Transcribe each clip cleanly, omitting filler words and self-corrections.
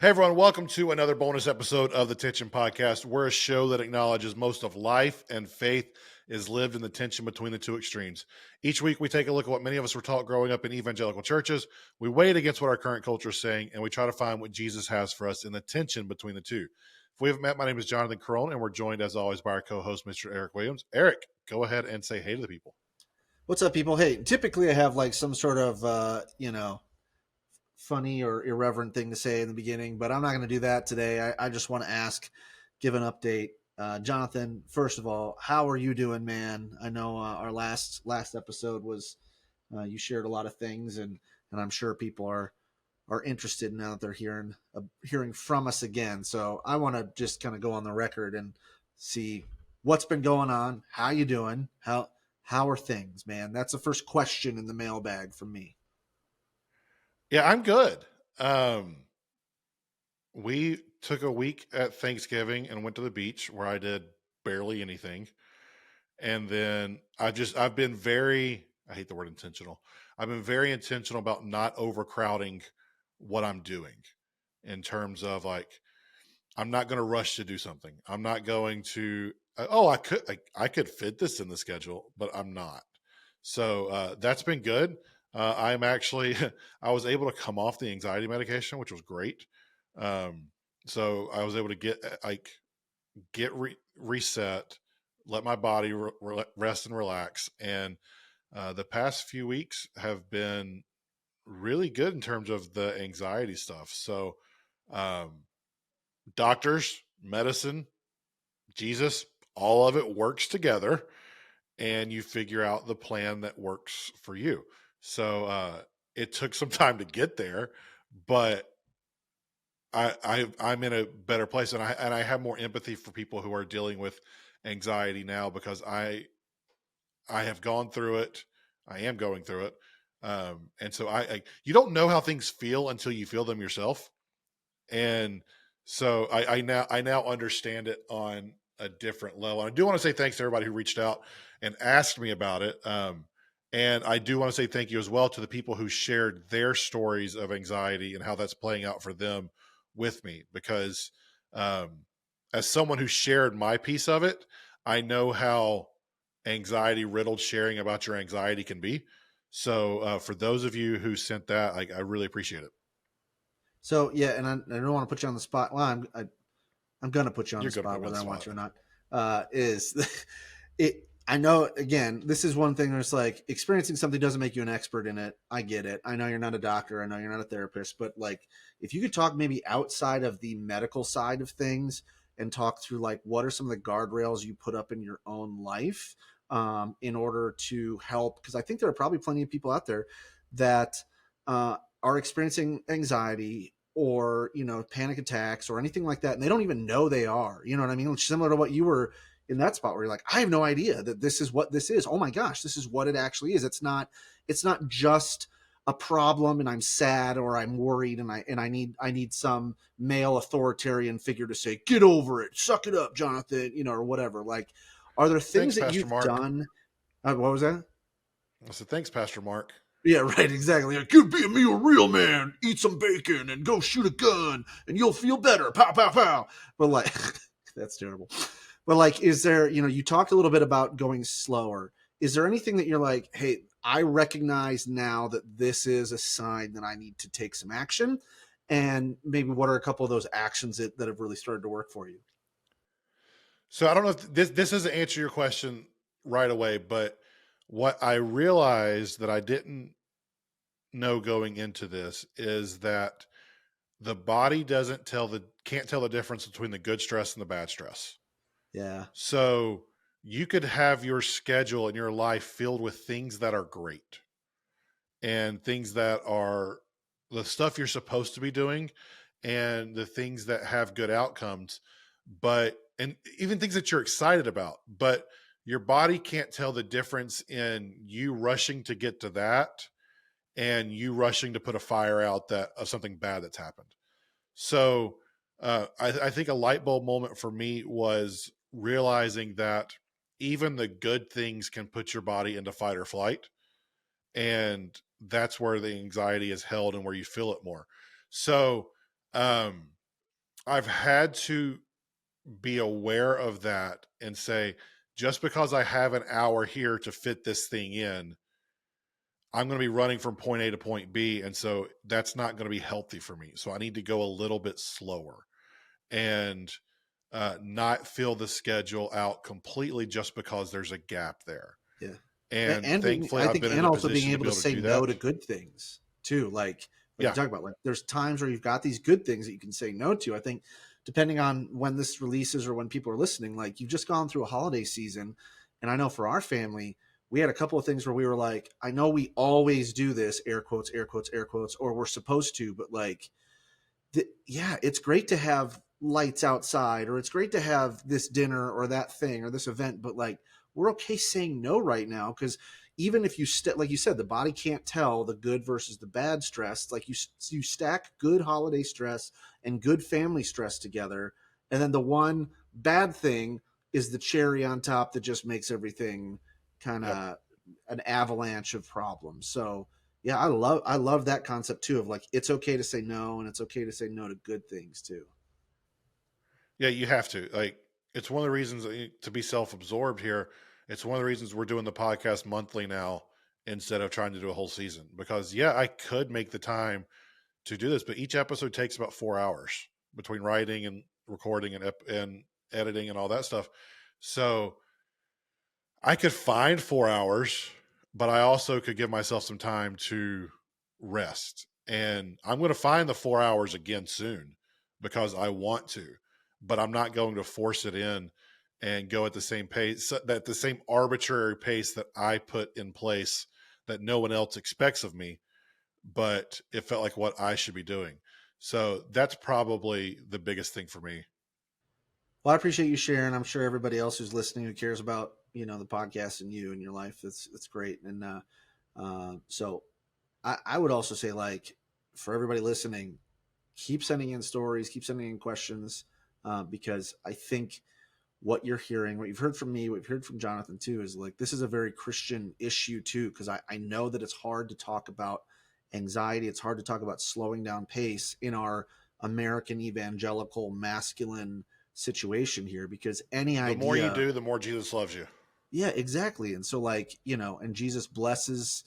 Hey everyone, welcome to another bonus episode of the Tension Podcast. We're a show that acknowledges most of life and faith is lived in the tension between the two extremes. Each week we take a look at what many of us were taught growing up in evangelical churches. We weigh it against what our current culture is saying, and we try to find what Jesus has for us in the tension between the two. If we haven't met, my name is Jonathan Crone, and we're joined as always by our co-host, Mr. Eric Williams. Eric, go ahead and say hey to the people. What's up, people? Hey, typically I have like some sort of, funny or irreverent thing to say in the beginning, but I'm not going to do that today. I just want to give an update. Jonathan, first of all, how are you doing, man? I know our last episode was you shared a lot of things, and I'm sure people are interested now that they're hearing from us again. So I want to just kind of go on the record and see what's been going on. How you doing? How are things, man? That's the first question in the mailbag from me. Yeah, I'm good. We took a week at Thanksgiving and went to the beach where I did barely anything. And then I've been I hate the word intentional. I've been very intentional about not overcrowding what I'm doing in terms of like, I'm not going to rush to do something. I'm not going to, I could fit this in the schedule, but I'm not. So that's been good. I'm actually, I was able to come off the anxiety medication, which was great. So I was able to get reset, let my body rest and relax. And the past few weeks have been really good in terms of the anxiety stuff. So doctors, medicine, Jesus, all of it works together, and you figure out the plan that works for you. So it took some time to get there, but I'm in a better place, and I have more empathy for people who are dealing with anxiety now because I have gone through it. I am going through it, and so you don't know how things feel until you feel them yourself, and so I now understand it on a different level. And I do want to say thanks to everybody who reached out and asked me about it. And I do want to say thank you as well to the people who shared their stories of anxiety and how that's playing out for them with me, because as someone who shared my piece of it, I know how anxiety riddled sharing about your anxiety can be. So for those of you who sent that, I really appreciate it. So yeah, and I don't want to put you on the spot. Well, I'm going to put you on You're the going to put spot me on whether the I want spot. you or not. Is it? I know. Again, this is one thing where it's like experiencing something doesn't make you an expert in it. I get it. I know you're not a doctor. I know you're not a therapist. But like, if you could talk maybe outside of the medical side of things and talk through like what are some of the guardrails you put up in your own life in order to help, because I think there are probably plenty of people out there that are experiencing anxiety or panic attacks or anything like that, and they don't even know they are. You know what I mean? It's similar to what you were in that spot where you're like, I have no idea that this is what this is. Oh my gosh, this is what it actually is. It's not just a problem and I'm sad or I'm worried and I need some male authoritarian figure to say, get over it, suck it up, Jonathan, or whatever. Like, are there things Thanks, that Pastor you've Mark. done? What was that? I said, thanks, Pastor Mark. Yeah, right, exactly. Like, you be me a real man, eat some bacon and go shoot a gun and you'll feel better. Pow, pow, pow. But like, that's terrible. But like, is there, you talked a little bit about going slower. Is there anything that you're like, hey, I recognize now that this is a sign that I need to take some action? And maybe what are a couple of those actions that have really started to work for you? So I don't know if this doesn't answer your question right away, but what I realized that I didn't know going into this is that the body can't tell the difference between the good stress and the bad stress. Yeah. So you could have your schedule and your life filled with things that are great and things that are the stuff you're supposed to be doing and the things that have good outcomes, and even things that you're excited about, but your body can't tell the difference in you rushing to get to that and you rushing to put a fire out of something bad that's happened. So I think a light bulb moment for me was realizing that even the good things can put your body into fight or flight. And that's where the anxiety is held and where you feel it more. So I've had to be aware of that and say, just because I have an hour here to fit this thing in, I'm going to be running from point A to point B. And so that's not going to be healthy for me. So I need to go a little bit slower and not fill the schedule out completely just because there's a gap there. Yeah. And thankfully, I I've think, been in and the also being position to able be to able to say do no that. to good things too. Like you Yeah. talk about, like there's times where you've got these good things that you can say no to. I think depending on when this releases or when people are listening, like you've just gone through a holiday season. And I know for our family, we had a couple of things where we were like, I know we always do this, air quotes, air quotes, air quotes, or we're supposed to, but like, yeah, it's great to have lights outside, or it's great to have this dinner or that thing or this event, but like we're okay saying no right now, because even if you like you said, the body can't tell the good versus the bad stress. Like you stack good holiday stress and good family stress together, and then the one bad thing is the cherry on top that just makes everything kind Yep. of an avalanche of problems. So yeah, I love that concept too, of like it's okay to say no, and it's okay to say no to good things too. Yeah, you have to. Like, it's one of the reasons to be self-absorbed here. It's one of the reasons we're doing the podcast monthly now instead of trying to do a whole season. Because yeah, I could make the time to do this, but each episode takes about 4 hours between writing and recording and editing and all that stuff. So I could find 4 hours, but I also could give myself some time to rest. And I'm going to find the 4 hours again soon because I want to, but I'm not going to force it in and go at the same pace, that the same arbitrary pace that I put in place that no one else expects of me, but it felt like what I should be doing. So that's probably the biggest thing for me. Well, I appreciate you sharing. I'm sure everybody else who's listening who cares about the podcast and you and your life, that's great. And so I would also say, like, for everybody listening, keep sending in stories, keep sending in questions, because I think what you're hearing, what you've heard from me, what you've heard from Jonathan too, is like this is a very Christian issue too, because I know that it's hard to talk about anxiety. It's hard to talk about slowing down pace in our American evangelical masculine situation here, because any The more you idea, do, the more Jesus loves you. yeah, exactly. And so, like, and Jesus blesses,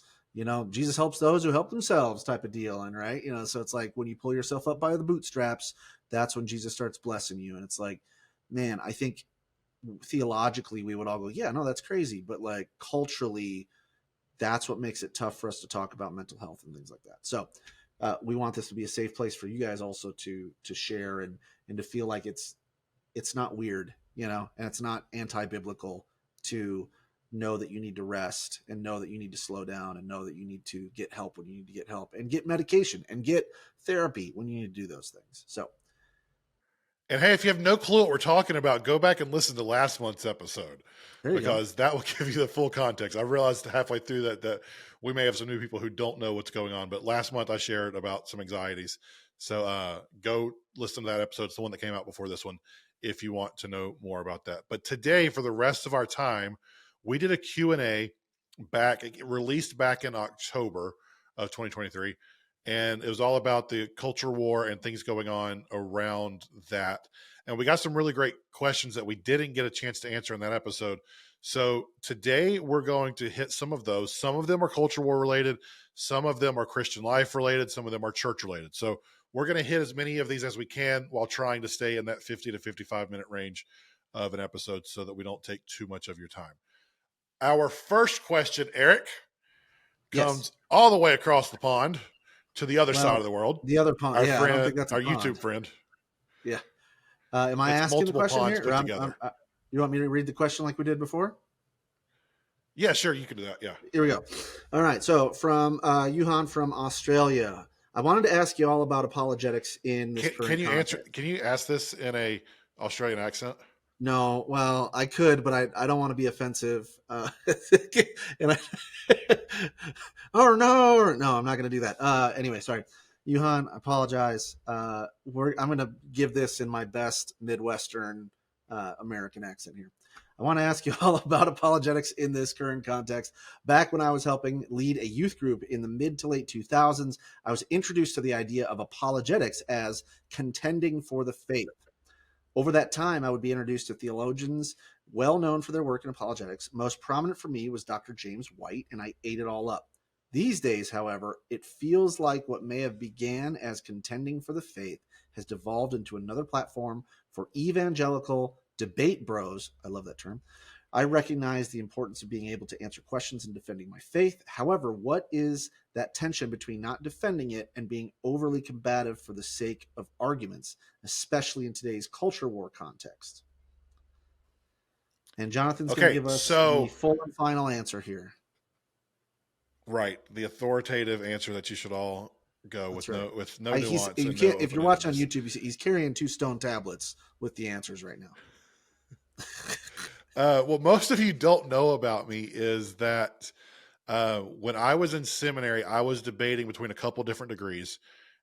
Jesus helps those who help themselves type of deal. And right, so it's like when you pull yourself up by the bootstraps, that's when Jesus starts blessing you. And it's like, man, I think theologically we would all go, yeah, no, that's crazy, but like culturally, that's what makes it tough for us to talk about mental health and things like that. So we want this to be a safe place for you guys also to share, and to feel like it's not weird, and it's not anti-biblical to know that you need to rest, and know that you need to slow down, and know that you need to get help when you need to get help, and get medication and get therapy when you need to do those things. So And hey, if you have no clue what we're talking about, go back and listen to last month's episode there you go. because that will give you the full context. I realized halfway through that we may have some new people who don't know what's going on, but last month I shared about some anxieties. So go listen to that episode. It's the one that came out before this one if you want to know more about that. But today, for the rest of our time, we did a Q&A released back in October of 2023, and it was all about the culture war and things going on around that. And we got some really great questions that we didn't get a chance to answer in that episode. So today we're going to hit some of those. Some of them are culture war related, some of them are Christian life related, some of them are church related. So we're going to hit as many of these as we can while trying to stay in that 50 to 55-minute range of an episode so that we don't take too much of your time. Our first question, Eric, Yes. comes all the way across the pond to the other side of Well, the world. the other pond. Our Yeah, I don't think friend, that's a our YouTube pond. friend. Yeah. Am I It's asking the multiple question ponds here, or put together. you want me to read the question like we did before? Yeah, sure, you can do that. Yeah. Here we go. All right. So from Yuhan from Australia, I wanted to ask you all about apologetics in this Can current you answer? context. Can you ask this in a Australian accent? No, well, I could, but I don't want to be offensive. And I, or no, I'm not going to do that. Anyway, sorry, Yuhan. I apologize. I'm going to give this in my best Midwestern American accent here. I want to ask you all about apologetics in this current context. Back when I was helping lead a youth group in the mid to late 2000s, I was introduced to the idea of apologetics as contending for the faith. Over that time, I would be introduced to theologians well known for their work in apologetics. Most prominent for me was Dr. James White, and I ate it all up. These days, however, it feels like what may have began as contending for the faith has devolved into another platform for evangelical debate bros. I love that term. I recognize the importance of being able to answer questions and defending my faith. However, what is that tension between not defending it and being overly combative for the sake of arguments, especially in today's culture war context? And Jonathan's going to Okay, give us the so full and final answer here. right, the authoritative answer that you should all go That's right. with no He's nuance you and no can't if you're watching on open-endedness. YouTube, he's carrying 2 stone tablets with the answers right now. What most of you don't know about me is that when I was in seminary, I was debating between a couple different degrees,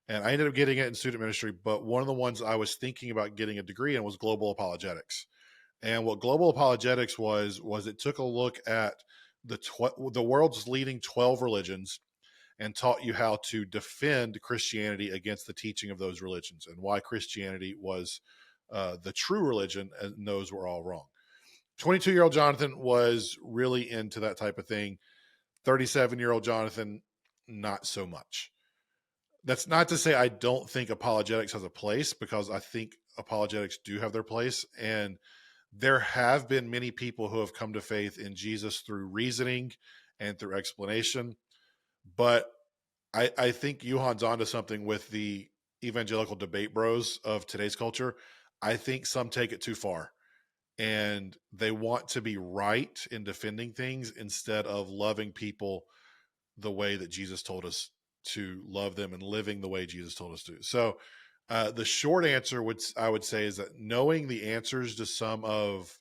and I ended up getting it in student ministry. But one of the ones I was thinking about getting a degree in was global apologetics. And what global apologetics was it took a look at the world's leading 12 religions and taught you how to defend Christianity against the teaching of those religions and why Christianity was the true religion and those were all wrong. 22-year-old Jonathan was really into that type of thing. 37-year-old Jonathan, not so much. That's not to say I don't think apologetics has a place, because I think apologetics do have their place. And there have been many people who have come to faith in Jesus through reasoning and through explanation. But I think Johan's onto something with the evangelical debate bros of today's culture. I think some take it too far and they want to be right in defending things instead of loving people the way that Jesus told us to love them and living the way Jesus told us to. So the short answer I would say is that knowing the answers to some of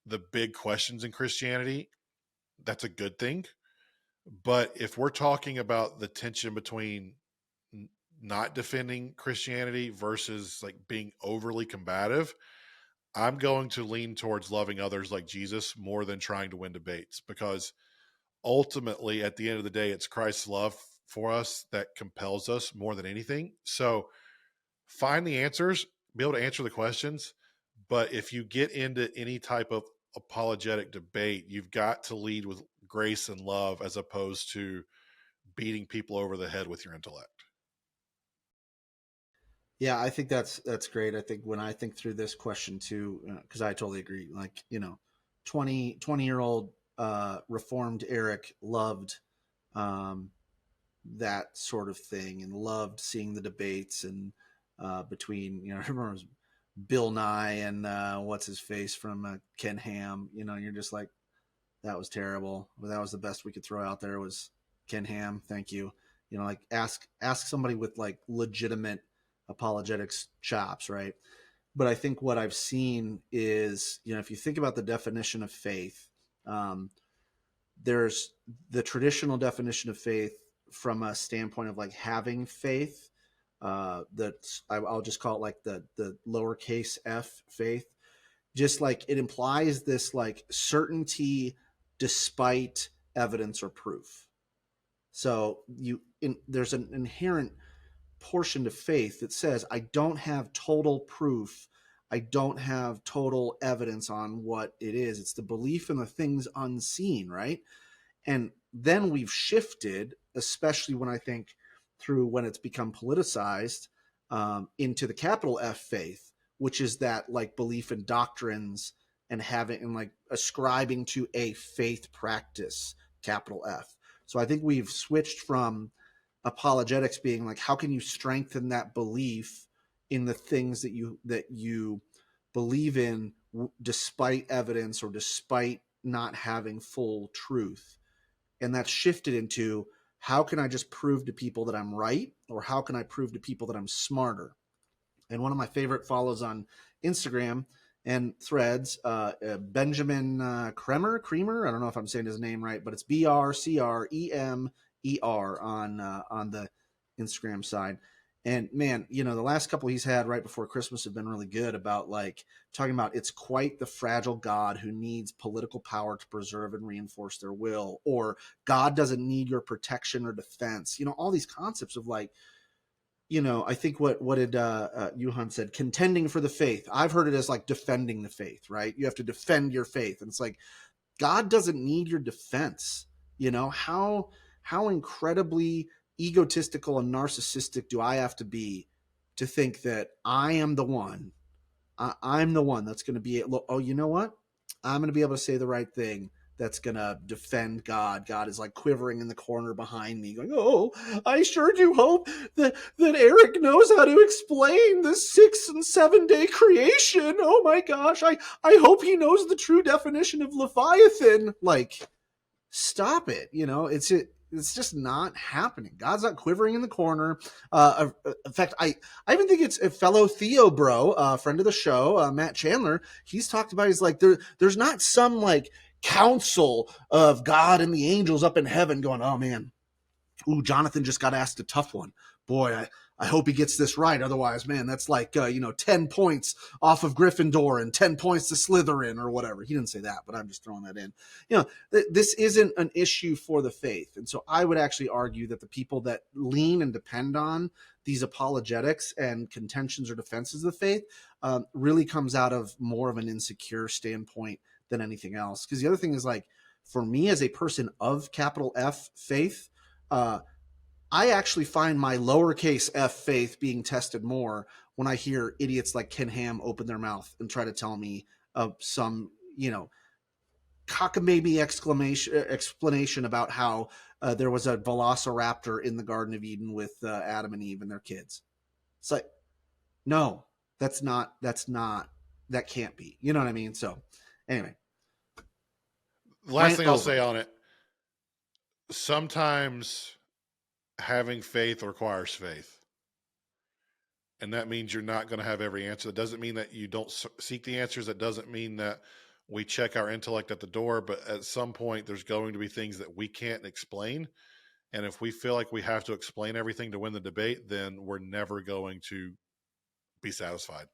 the big questions in Christianity, that's a good thing. But if we're talking about the tension between not defending Christianity versus like being overly combative, I'm going to lean towards loving others like Jesus more than trying to win debates, because ultimately at the end of the day, it's Christ's love for us that compels us more than anything. So find the answers, be able to answer the questions. But if you get into any type of apologetic debate, you've got to lead with grace and love as opposed to beating people over the head with your intellect. Yeah, I think that's great. I think when I think through this question too, because I totally agree. Like 20-year-old reformed Eric loved um, that sort of thing and loved seeing the debates and between I remember it was Bill Nye and what's his face from Ken Ham. You're just like, that was terrible. But that was the best we could throw out there was Ken Ham. Thank you. Like ask somebody with like legitimate apologetics chops, right? But I think what I've seen is, if you think about the definition of faith, there's the traditional definition of faith from a standpoint of like having faith. I'll just call it like the lowercase f faith. Just like it implies this like certainty despite evidence or proof. So there's an inherent portion to faith that says, I don't have total proof. I don't have total evidence on what it is. It's the belief in the things unseen, right? And then we've shifted, especially when I think through when it's become politicized, into the capital F faith, which is that like belief in doctrines and having and like ascribing to a faith practice, capital F. So I think we've switched from apologetics being like, how can you strengthen that belief in the things that you believe in despite evidence or despite not having full truth. And that's shifted into, how can I just prove to people that I'm right, or how can I prove to people that I'm smarter? And one of my favorite follows on Instagram and Threads, Benjamin Cremer. I don't know if I'm saying his name right, but it's BRCREMER on the Instagram side. And man, the last couple he's had right before Christmas have been really good about like talking about it's quite the fragile God who needs political power to preserve and reinforce their will, or God doesn't need your protection or defense. All these concepts of like, I think what did Yuhan said, contending for the faith. I've heard it as like defending the faith, right? You have to defend your faith, and it's like God doesn't need your defense. How incredibly egotistical and narcissistic do I have to be to think that I am the one? I'm the one that's going to be. Oh, you know what? I'm going to be able to say the right thing. That's going to defend God. God is like quivering in the corner behind me, going, "Oh, I sure do hope that Eric knows how to explain the 6 and 7 day creation. Oh my gosh, I hope he knows the true definition of Leviathan." Like, stop it. It's just not happening. God's not quivering in the corner. In fact, I even think it's a fellow Theo bro, friend of the show, Matt Chandler. He's talked about, he's like, there's not some like council of God and the angels up in heaven going, "Oh man, ooh, Jonathan just got asked a tough one. Boy, I hope he gets this right. Otherwise, man, that's like, 10 points off of Gryffindor and 10 points to Slytherin," or whatever. He didn't say that, but I'm just throwing that in. This isn't an issue for the faith. And so I would actually argue that the people that lean and depend on these apologetics and contentions or defenses of the faith really comes out of more of an insecure standpoint than anything else. Because the other thing is like, for me as a person of capital F faith, I actually find my lowercase f faith being tested more when I hear idiots like Ken Ham open their mouth and try to tell me of some, cockamamie explanation about how there was a velociraptor in the Garden of Eden with Adam and Eve and their kids. It's like, no, that can't be. You know what I mean? So, anyway, The last rant thing I'll over. say on it, sometimes having faith requires faith. And that means you're not going to have every answer. That doesn't mean that you don't seek the answers. That doesn't mean that we check our intellect at the door. But at some point, there's going to be things that we can't explain. And if we feel like we have to explain everything to win the debate, then we're never going to be satisfied.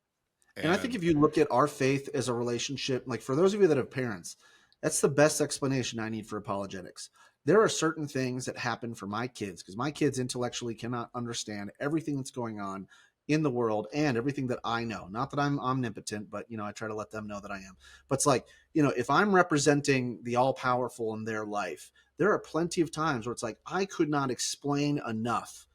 And I think And if you look at our faith as a relationship, like for those of you that have parents, that's the best explanation I need for apologetics. There are certain things that happen for my kids because my kids intellectually cannot understand everything that's going on in the world and everything that I know. Not that I'm omnipotent, but I try to let them know that I am. But it's like, if I'm representing the all powerful in their life, there are plenty of times where it's like I could not explain enough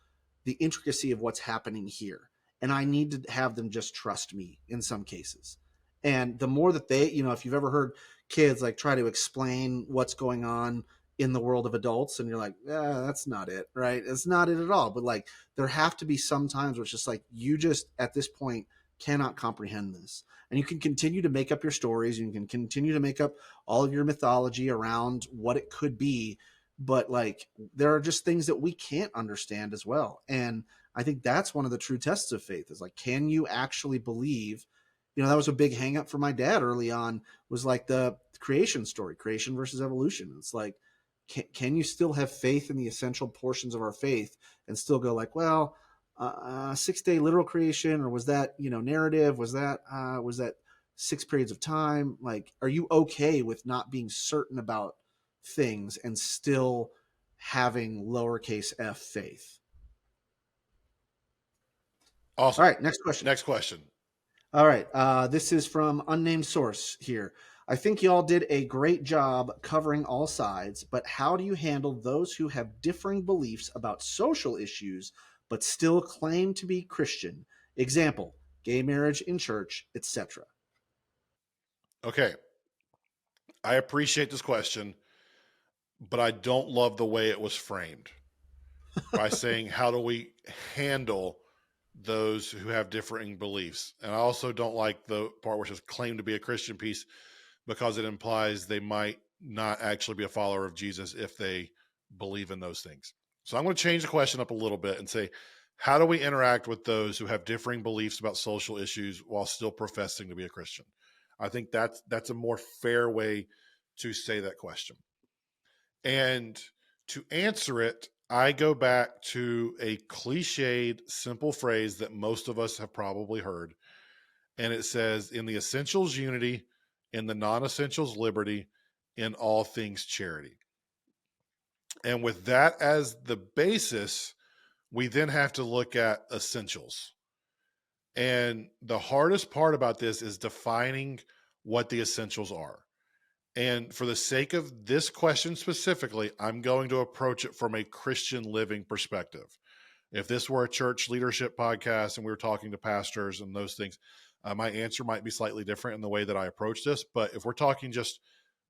the intricacy of what's happening here, and I need to have them just trust me in some cases. And the more that they, if you've ever heard kids like try to explain what's going on in the world of adults, and you're like, that's not it, right? It's not it at all. But like, there have to be some times where it's just like, you just at this point cannot comprehend this. And you can continue to make up your stories, and you can continue to make up all of your mythology around what it could be. But like, there are just things that we can't understand as well. And I think that's one of the true tests of faith is like, can you actually believe? That was a big hang up for my dad early on, was like the creation story, creation versus evolution. It's like, can you still have faith in the essential portions of our faith and still go like, well, 6 day literal creation, or was that, narrative? Was that 6 periods of time? Like, are you okay with not being certain about things and still having lowercase f faith? All awesome. right, next question. Next question. All right, this is from unnamed source here. I think y'all did a great job covering all sides, but how do you handle those who have differing beliefs about social issues but still claim to be Christian? Example, gay marriage in church, etc. Okay. I appreciate this question, but I don't love the way it was framed by saying, how do we handle those who have differing beliefs? And I also don't like the part where it says claim to be a Christian piece, because it implies they might not actually be a follower of Jesus if they believe in those things. So I'm going to change the question up a little bit and say, how do we interact with those who have differing beliefs about social issues while still professing to be a Christian? I think that's a more fair way to say that question. And to answer it, I go back to a cliched, simple phrase that most of us have probably heard. And it says, in the essentials, unity, in the non essentials, liberty, in all things, charity. And with that as the basis, we then have to look at essentials. And the hardest part about this is defining what the essentials are. And for the sake of this question specifically, I'm going to approach it from a Christian living perspective. If this were a church leadership podcast and we were talking to pastors and those things, my answer might be slightly different in the way that I approach this. But if we're talking just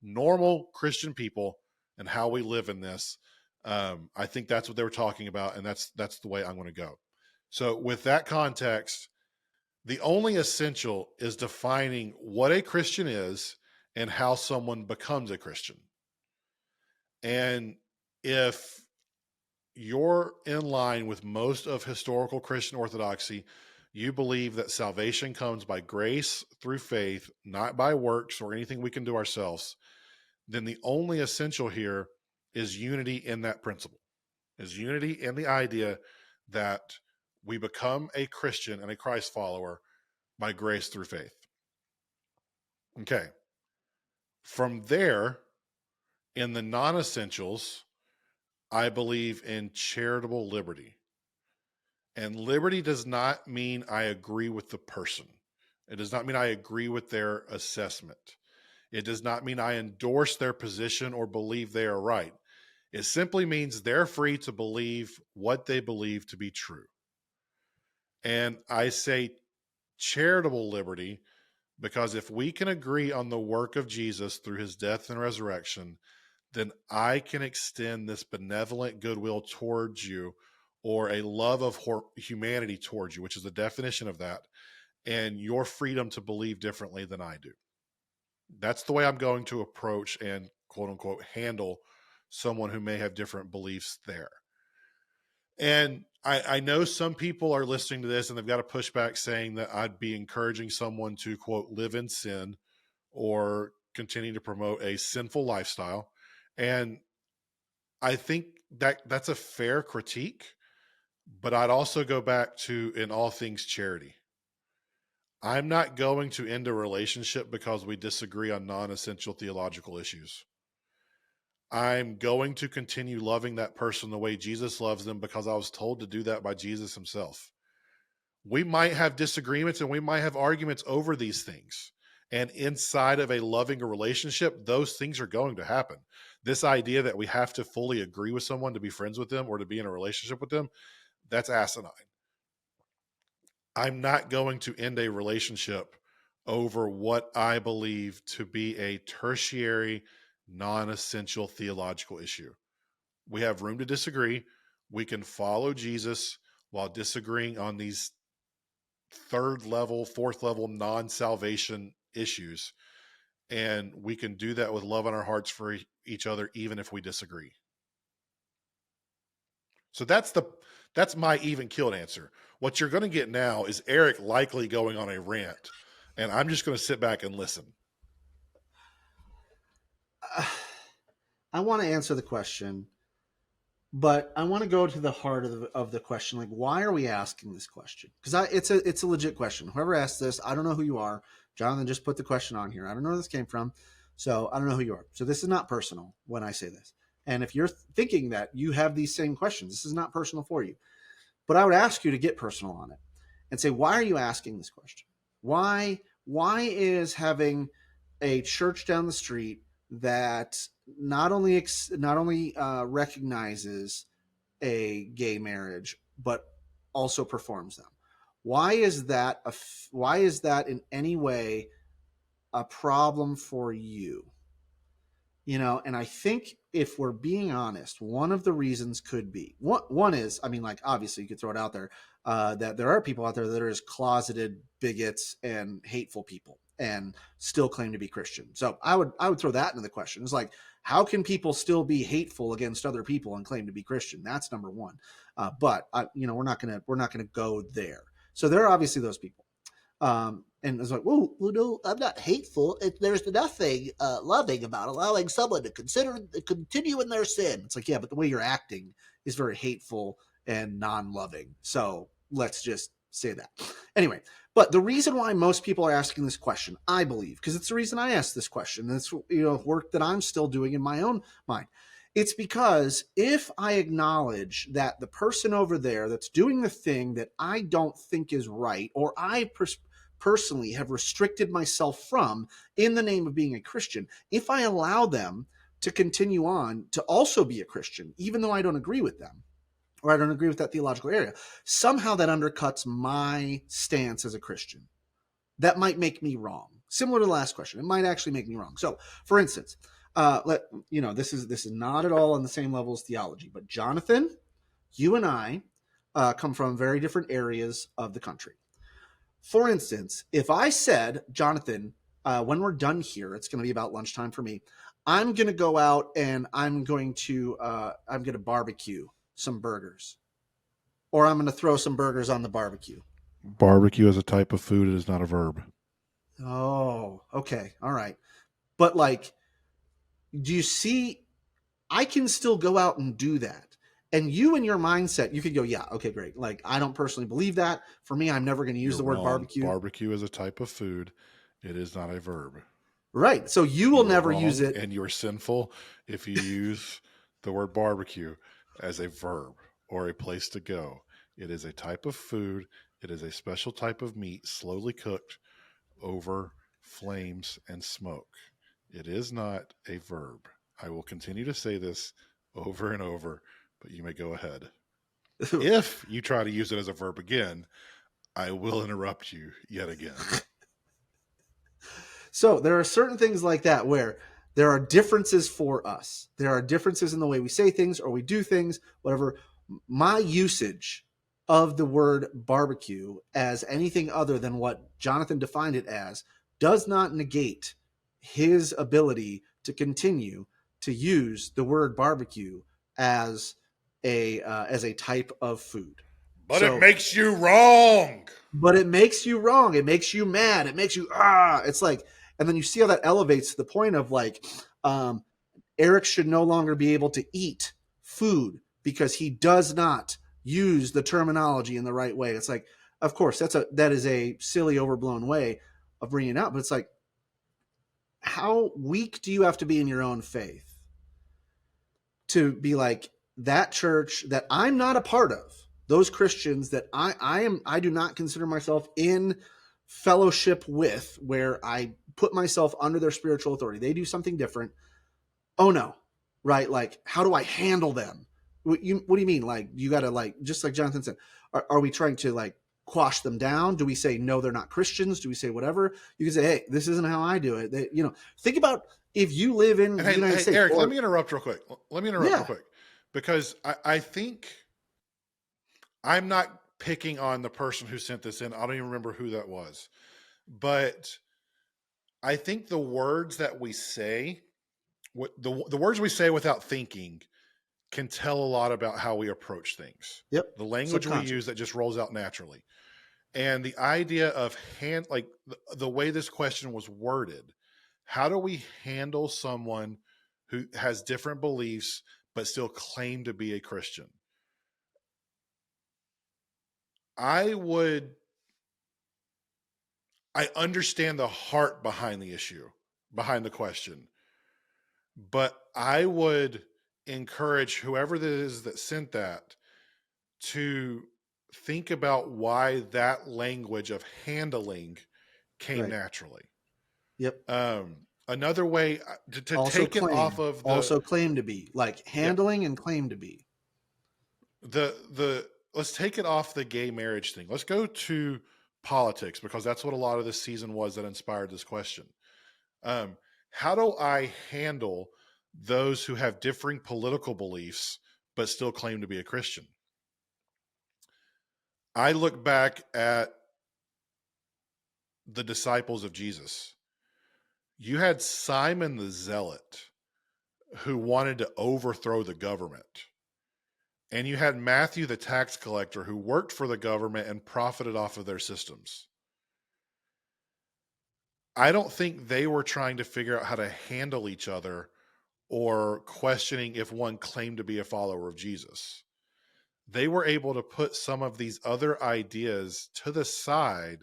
normal Christian people and how we live in this, I think that's what they were talking about, and that's the way I'm going to go. So with that context, the only essential is defining what a Christian is and how someone becomes a Christian. And if you're in line with most of historical Christian orthodoxy, you believe that salvation comes by grace through faith, not by works or anything we can do ourselves, then the only essential here is unity in that principle, is unity in the idea that we become a Christian and a Christ follower by grace through faith. Okay. From there, in the non-essentials, I believe in charitable liberty. And liberty does not mean I agree with the person. It does not mean I agree with their assessment. It does not mean I endorse their position or believe they are right. It simply means they're free to believe what they believe to be true. And I say charitable liberty because if we can agree on the work of Jesus through his death and resurrection, then I can extend this benevolent goodwill towards you, or a love of humanity towards you, which is the definition of that, and your freedom to believe differently than I do. That's the way I'm going to approach and quote unquote handle someone who may have different beliefs there. And I know some people are listening to this and they've got a pushback saying that I'd be encouraging someone to quote live in sin or continue to promote a sinful lifestyle. And I think that that's a fair critique, but I'd also go back to in all things charity. I'm not going to end a relationship because we disagree on non-essential theological issues. I'm going to continue loving that person the way Jesus loves them because I was told to do that by Jesus himself. We might have disagreements and we might have arguments over these things. And inside of a loving relationship, those things are going to happen. This idea that we have to fully agree with someone to be friends with them or to be in a relationship with them, that's asinine. I'm not going to end a relationship over what I believe to be a tertiary, non-essential theological issue. We have room to disagree. We can follow Jesus while disagreeing on these third level, fourth level, non-salvation issues. And we can do that with love in our hearts for each other, even if we disagree. So that's my even keeled answer. What you're going to get now is Eric likely going on a rant, and I'm just going to sit back and listen. I want to answer the question, but I want to go to the heart of the question. Like, why are we asking this question? Because it's a legit question. Whoever asked this, I don't know who you are. Jonathan just put the question on here. I don't know where this came from, so I don't know who you are. So this is not personal when I say this. And if you're thinking that you have these same questions, this is not personal for you. But I would ask you to get personal on it and say, why are you asking this question? Why is having a church down the street that not only recognizes a gay marriage but also performs them? Why is that in any way a problem for you? And I think if we're being honest, one of the reasons could be one is, I mean, like, obviously you could throw it out there, that there are people out there that are just closeted bigots and hateful people and still claim to be Christian. So I would throw that into the question. It's like, how can people still be hateful against other people and claim to be Christian? That's number one. But we're not gonna go there. So there are obviously those people. And it's like, well, no, I'm not hateful. There's nothing loving about allowing someone to continue in their sin. It's like, yeah, but the way you're acting is very hateful and non-loving. So let's just say that. Anyway, but the reason why most people are asking this question, I believe, because it's the reason I asked this question, and it's work that I'm still doing in my own mind. It's because if I acknowledge that the person over there that's doing the thing that I don't think is right, or I personally have restricted myself from in the name of being a Christian, if I allow them to continue on to also be a Christian, even though I don't agree with them, or I don't agree with that theological area, somehow that undercuts my stance as a Christian. That might make me wrong. Similar to the last question, it might actually make me wrong. So, for instance, this is not at all on the same level as theology, but Jonathan, you and I come from very different areas of the country. For instance, if I said, Jonathan, when we're done here, it's going to be about lunchtime for me. I'm going to go out and I'm going to barbecue some burgers, or I'm going to throw some burgers on the barbecue. Barbecue is a type of food. It is not a verb. Oh, okay, all right. But like, do you see? I can still go out and do that. And you in your mindset, you could go, yeah, okay, great. Like, I don't personally believe that. For me, I'm never going to use You're the word wrong. barbecue. Barbecue is a type of food. It is not a verb. Right. So you will You are never use wrong, it. and you're sinful if you use the word barbecue as a verb or a place to go. It is a type of food. It is a special type of meat, slowly cooked over flames and smoke. It is not a verb. I will continue to say this over and over, but you may go ahead. If you try to use it as a verb again, I will interrupt you yet again. So there are certain things like that where there are differences for us. There are differences in the way we say things or we do things, whatever. My usage of the word barbecue as anything other than what Jonathan defined it as does not negate his ability to continue to use the word barbecue as a type of food. But it So, makes you wrong. but it makes you wrong. It makes you mad. It makes you It's like, and then you see how that elevates to the point of like, um, Eric should no longer be able to eat food because he does not use the terminology in the right way. It's like, of course, that is a silly, overblown way of bringing it out, but it's like, how weak do you have to be in your own faith to be like, that church that I'm not a part of, those Christians that I do not consider myself in fellowship with, where I put myself under their spiritual authority, they do something different. Oh no, right? Like, how do I handle them? What do you mean? Like, you got to, like, just like Jonathan said, are we trying to like quash them down? Do we say no, they're not Christians? Do we say whatever? You can say, hey, this isn't how I do it. Think about if you live in And the United hey, States, Eric, let or me interrupt real quick. Let me interrupt real yeah, quick because I think I'm not picking on the person who sent this in. I don't even remember who that was. But I think the words that we say, the words we say without thinking can tell a lot about how we approach things. yep, The language we use subconscious, that just rolls out naturally. And the idea of the way this question was worded, how do we handle someone who has different beliefs but still claim to be a Christian? I would, I understand the heart behind the issue, behind the question, but I would encourage whoever it is that sent that to think about why that language of handling came right? naturally. Yep. Another way to take it off of Also claim to be, like, yeah, handling and claim to be. the let's take it off the gay marriage thing. Let's go to politics because that's what a lot of this season was that inspired this question. Um, how do I handle those who have differing political beliefs but still claim to be a Christian? I look back at the disciples of Jesus. You had Simon the Zealot who wanted to overthrow the government. And you had Matthew the tax collector who worked for the government and profited off of their systems. I don't think they were trying to figure out how to handle each other or questioning if one claimed to be a follower of Jesus. they were able to put some of these other ideas to the side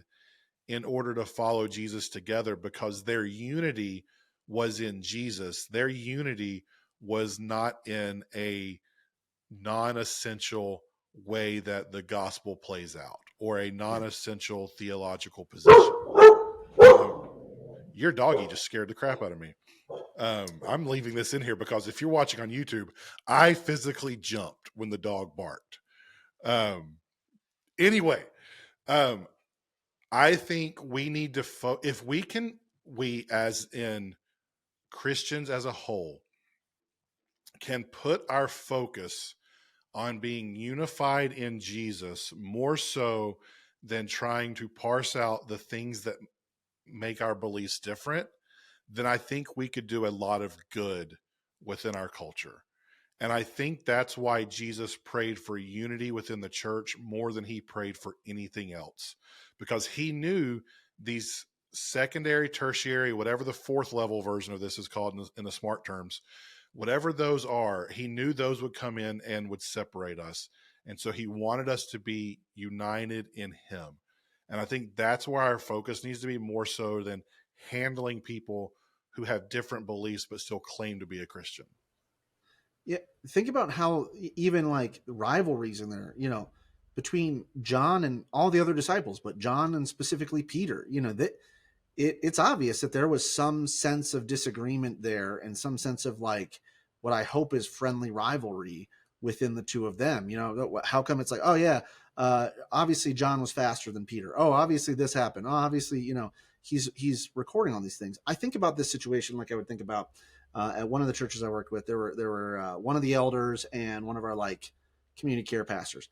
in order to follow Jesus together, because their unity was in Jesus. Their unity was not in a non-essential way that the gospel plays out, or a Yeah. non-essential theological position. Um, your doggy just scared the crap out of me. I'm leaving this in here because if you're watching on YouTube, I physically jumped when the dog barked. Um, anyway, um, I think we need to, if we can, we as in Christians as a whole, can put our focus on being unified in Jesus more so than trying to parse out the things that make our beliefs different, then I think we could do a lot of good within our culture. And I think that's why Jesus prayed for unity within the church more than he prayed for anything else, because he knew these secondary, tertiary, whatever the fourth level version of this is called in the smart terms, whatever those are, he knew those would come in and would separate us. And so he wanted us to be united in him. And I think that's where our focus needs to be more so than handling people who have different beliefs but still claim to be a Christian. Yeah, think about how even like rivalries in there, between John and all the other disciples, but John and specifically Peter, that it's obvious that there was some sense of disagreement there and some sense of like what I hope is friendly rivalry within the two of them. How come it's like, oh yeah, obviously John was faster than Peter. Oh, obviously this happened. Oh, obviously, he's recording all these things. I think about this situation like I would think about at one of the churches I worked with. There were one of the elders and one of our like community care pastors.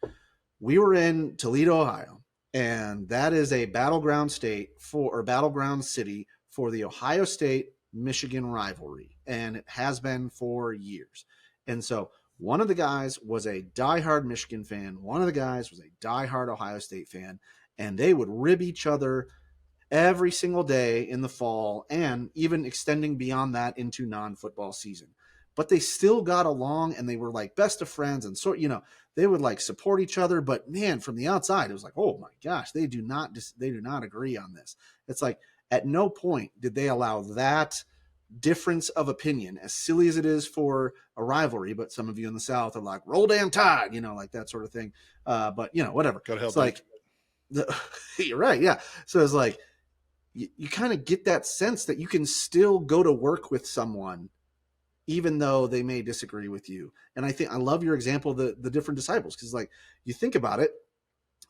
We were in Toledo, Ohio, and that is a battleground state or battleground city for the Ohio State Michigan rivalry, and it has been for years. And so one of the guys was a diehard Michigan fan, one of the guys was a diehard Ohio State fan, and they would rib each other every single day in the fall and even extending beyond that into non-football season. But they still got along and they were like best of friends, and they would like support each other. But man, from the outside it was like, oh my gosh, they do not agree on this. It's like at no point did they allow that difference of opinion, as silly as it is for a rivalry, but some of you in the South are like, roll damn tide, like that sort of thing. But whatever. Go to hell, It's Duke. like you're right, yeah. So it's like you kind of get that sense that you can still go to work with someone even though they may disagree with you. And I love your example of the different disciples, because like you think about it,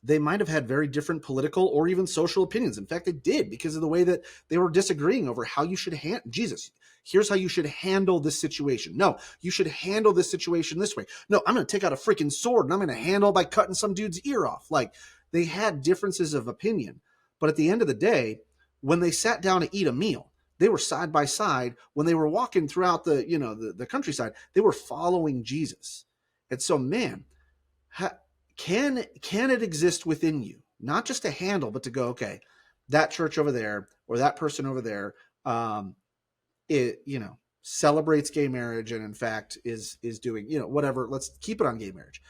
they might have had very different political or even social opinions. In fact, they did, because of the way that they were disagreeing over how you should handle Jesus. Here's how you should handle this situation. No, you should handle this situation this way. No, I'm going to take out a freaking sword and I'm going to handle it by cutting some dude's ear off. Like, they had differences of opinion. But at the end of the day, when they sat down to eat a meal, they were side by side. When they were walking throughout the countryside, they were following Jesus. And so, man, can it exist within you, not just to handle, but to go, okay, that church over there or that person over there, it celebrates gay marriage and in fact is doing whatever. Let's keep it on gay marriage.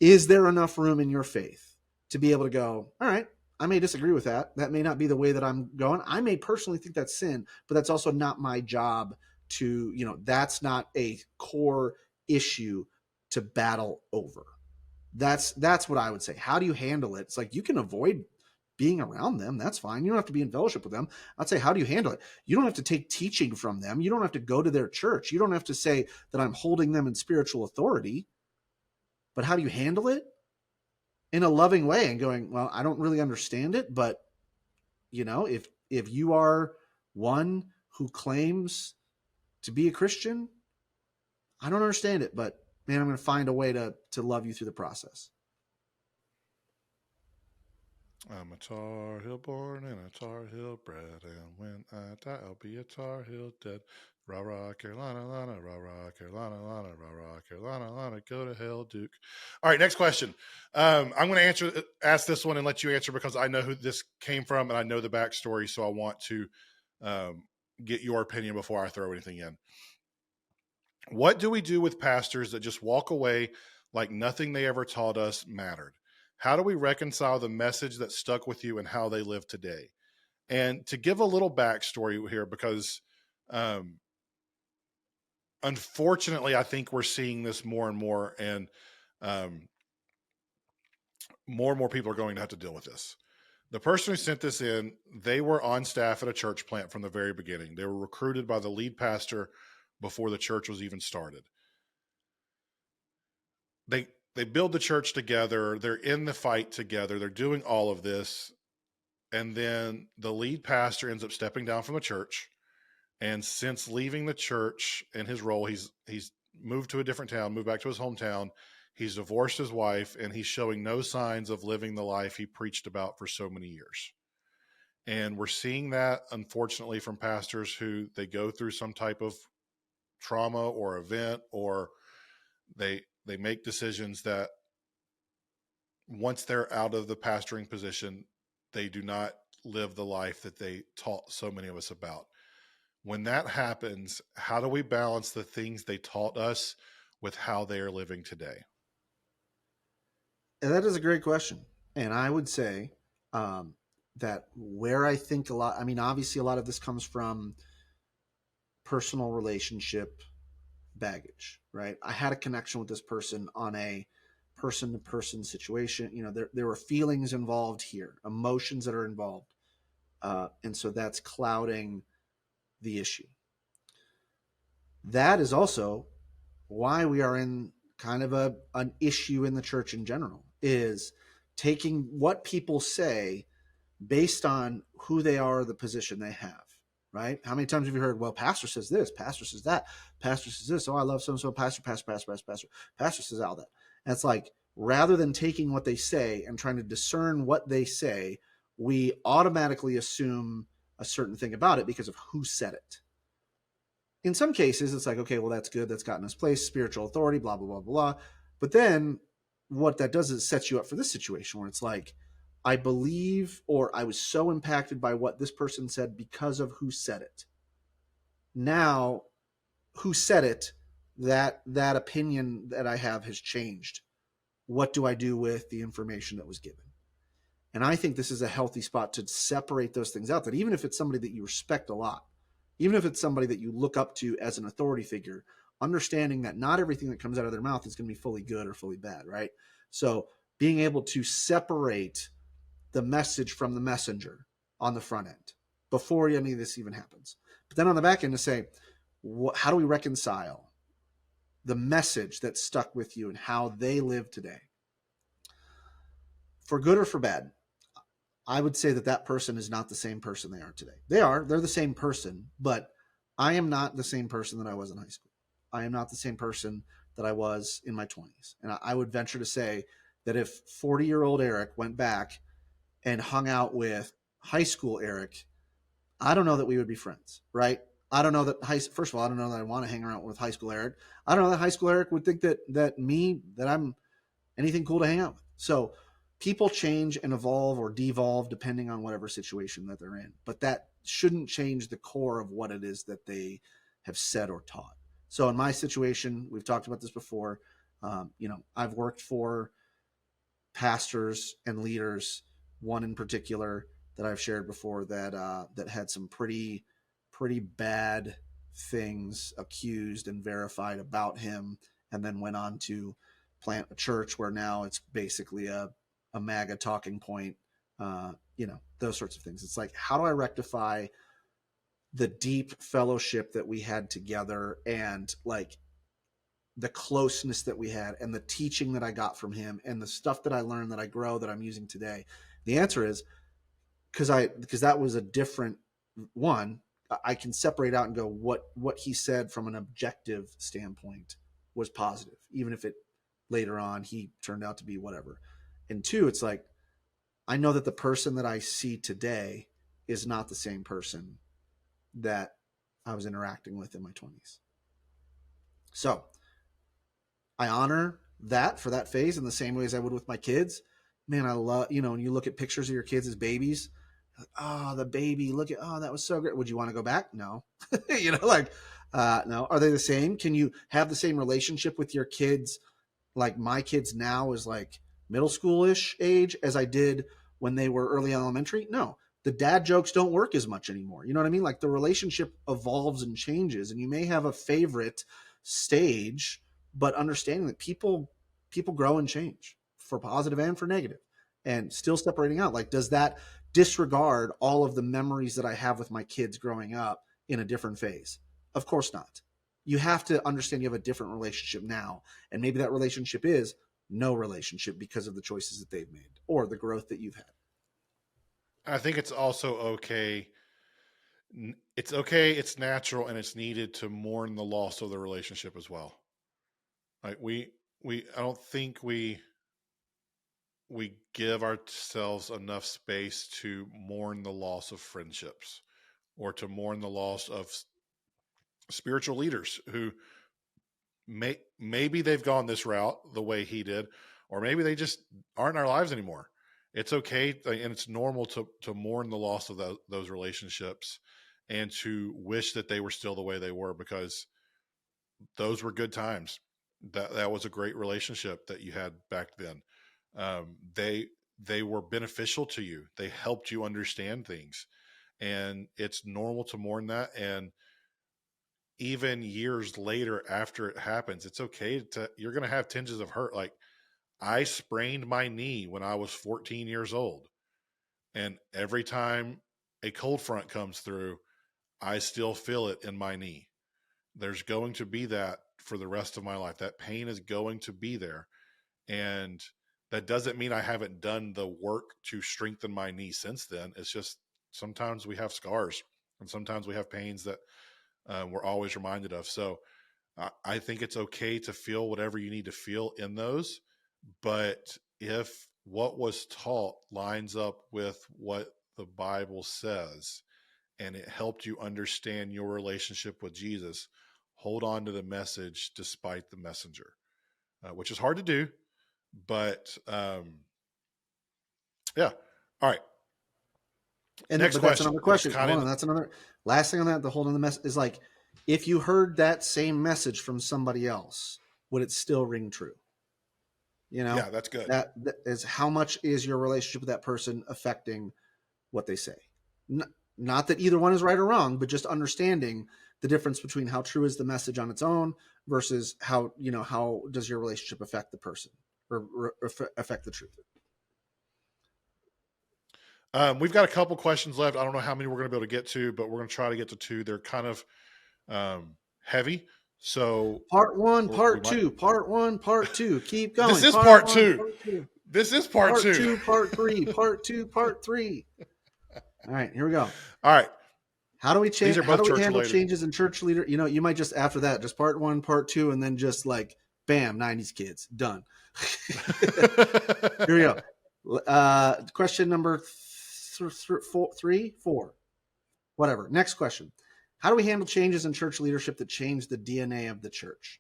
Is there enough room in your faith to be able to go, all right, I may disagree with that. That may not be the way that I'm going. I may personally think that's sin, but that's also not my job to, that's not a core issue to battle over. That's what I would say. How do you handle it? It's like you can avoid being around them. That's fine. You don't have to be in fellowship with them. I'd say, how do you handle it? You don't have to take teaching from them. You don't have to go to their church. You don't have to say that I'm holding them in spiritual authority. But how do you handle it? In a loving way and going, well, I don't really understand it, but if you are one who claims to be a Christian, I don't understand it, but man, I'm going to find a way to love you through the process. I'm a Tar Heel born and a Tar Heel bred, and when I die, I'll be a Tar Heel dead. Rah rah, Carolina, Lana, rah rah, Carolina, Lana, rah rah, Carolina, Lana, go to hell, Duke. All right, next question. I'm going to ask this one and let you answer because I know who this came from and I know the backstory, so I want to get your opinion before I throw anything in. What do we do with pastors that just walk away like nothing they ever taught us mattered. How do we reconcile the message that stuck with you and how they live today? And to give a little backstory here, because um, unfortunately, I think we're seeing this more and more, and um, more and more people are going to have to deal with this. The person who sent this in, they were on staff at a church plant from the very beginning. They were recruited by the lead pastor before the church was even started. They build the church together. They're in the fight together. They're doing all of this. And then the lead pastor ends up stepping down from the church. And since leaving the church in his role, he's moved to a different town, moved back to his hometown. He's divorced his wife, and he's showing no signs of living the life he preached about for so many years. And we're seeing that, unfortunately, from pastors who they go through some type of trauma or event, or they make decisions that once they're out of the pastoring position, they do not live the life that they taught so many of us about. When that happens, how do we balance the things they taught us with how they are living today? And that is a great question. And I would say that where I think a lot, I mean, obviously, a lot of this comes from personal relationship baggage, right? I had a connection with this person on a person to person situation. You know, there were feelings involved here, emotions that are involved. And so that's clouding the issue. That is also why we are in kind of an issue in the church in general, is taking what people say based on who they are, the position they have, right? How many times have you heard, well, pastor says this, pastor says that, pastor says this, oh, I love so-and-so, pastor says all that. And it's like, rather than taking what they say and trying to discern what they say, we automatically assume a certain thing about it because of who said it. In some cases, it's like, okay, well, that's good. That's gotten us place, spiritual authority, blah, blah, blah, blah. But then what that does is it sets you up for this situation where it's like, I believe, or I was so impacted by what this person said because of who said it. Now, who said it, that opinion that I have has changed. What do I do with the information that was given? And I think this is a healthy spot to separate those things out, that even if it's somebody that you respect a lot, even if it's somebody that you look up to as an authority figure, understanding that not everything that comes out of their mouth is going to be fully good or fully bad, right? So being able to separate the message from the messenger on the front end before any of this even happens. But then on the back end to say, how do we reconcile the message that stuck with you and how they live today? For good or for bad, I would say that that person is not the same person they are today. They're the same person, but I am not the same person that I was in high school. I am not the same person that I was in my 20s. And I would venture to say that if 40-year-old Eric went back and hung out with high school Eric, I don't know that we would be friends, right? I don't know that first of all, I don't know that I want to hang around with high school Eric. I don't know that high school Eric would think that I'm anything cool to hang out with. So people change and evolve or devolve depending on whatever situation that they're in. But that shouldn't change the core of what it is that they have said or taught. So in my situation, we've talked about this before. I've worked for pastors and leaders, one in particular that I've shared before that had some pretty bad things accused and verified about him, and then went on to plant a church where now it's basically a MAGA talking point, those sorts of things. It's like, how do I rectify the deep fellowship that we had together, and like the closeness that we had, and the teaching that I got from him, and the stuff that I learned, that I grow, that I'm using today? The answer is because that was a different one. I can separate out and go, what he said from an objective standpoint was positive, even if it later on he turned out to be whatever. And two, it's like, I know that the person that I see today is not the same person that I was interacting with in my 20s. So I honor that for that phase in the same way as I would with my kids. Man, I love, when you look at pictures of your kids as babies, like, oh, the baby, look at, oh, that was so great. Would you want to go back? No. No. Are they the same? Can you have the same relationship with your kids like my kids now is like middle schoolish age as I did when they were early elementary. No, the dad jokes don't work as much anymore. You know what I mean? Like the relationship evolves and changes, and you may have a favorite stage, but understanding that people grow and change for positive and for negative, and still separating out. Like, does that disregard all of the memories that I have with my kids growing up in a different phase? Of course not. You have to understand you have a different relationship now, and maybe that relationship is no relationship because of the choices that they've made or the growth that you've had. I think it's also okay. It's okay. It's natural and it's needed to mourn the loss of the relationship as well. Like I don't think we give ourselves enough space to mourn the loss of friendships or to mourn the loss of spiritual leaders who maybe they've gone this route the way he did, or maybe they just aren't in our lives anymore. It's okay, and it's normal to mourn the loss of those relationships and to wish that they were still the way they were, because those were good times. That was a great relationship that you had back then. They were beneficial to you. They helped you understand things, and it's normal to mourn that. And even years later after it happens, it's okay you're going to have tinges of hurt. Like, I sprained my knee when I was 14 years old, and every time a cold front comes through, I still feel it in my knee. There's going to be that for the rest of my life. That pain is going to be there. And that doesn't mean I haven't done the work to strengthen my knee since then. It's just sometimes we have scars and sometimes we have pains that we're always reminded of. So I think it's okay to feel whatever you need to feel in those. But if what was taught lines up with what the Bible says and it helped you understand your relationship with Jesus, hold on to the message despite the messenger, which is hard to do. But yeah. All right. And Next but that's question. another It's question. kind Hold of on, that's another last thing on that. The holding the mess is like, if you heard that same message from somebody else, would it still ring true? You know, yeah, that's good. that is how much is your relationship with that person affecting what they say? Not that either one is right or wrong, but just understanding the difference between how true is the message on its own versus how, how does your relationship affect the person or affect the truth. We've got a couple questions left. I don't know how many we're going to be able to get to, but we're going to try to get to two. They're kind of heavy, so Part one, we part might. two, part one, part two. Keep This going. is Part part one, two. part two, This is part part two. two, part three, part two, part three. All right, here we go. All right. How do we These change? are How both do we church handle related. changes in church leader? You might just after that, just part one, part two, and then just like bam, '90s kids done. Here we go. Question number four, whatever. Next question. How do we handle changes in church leadership that change the DNA of the church?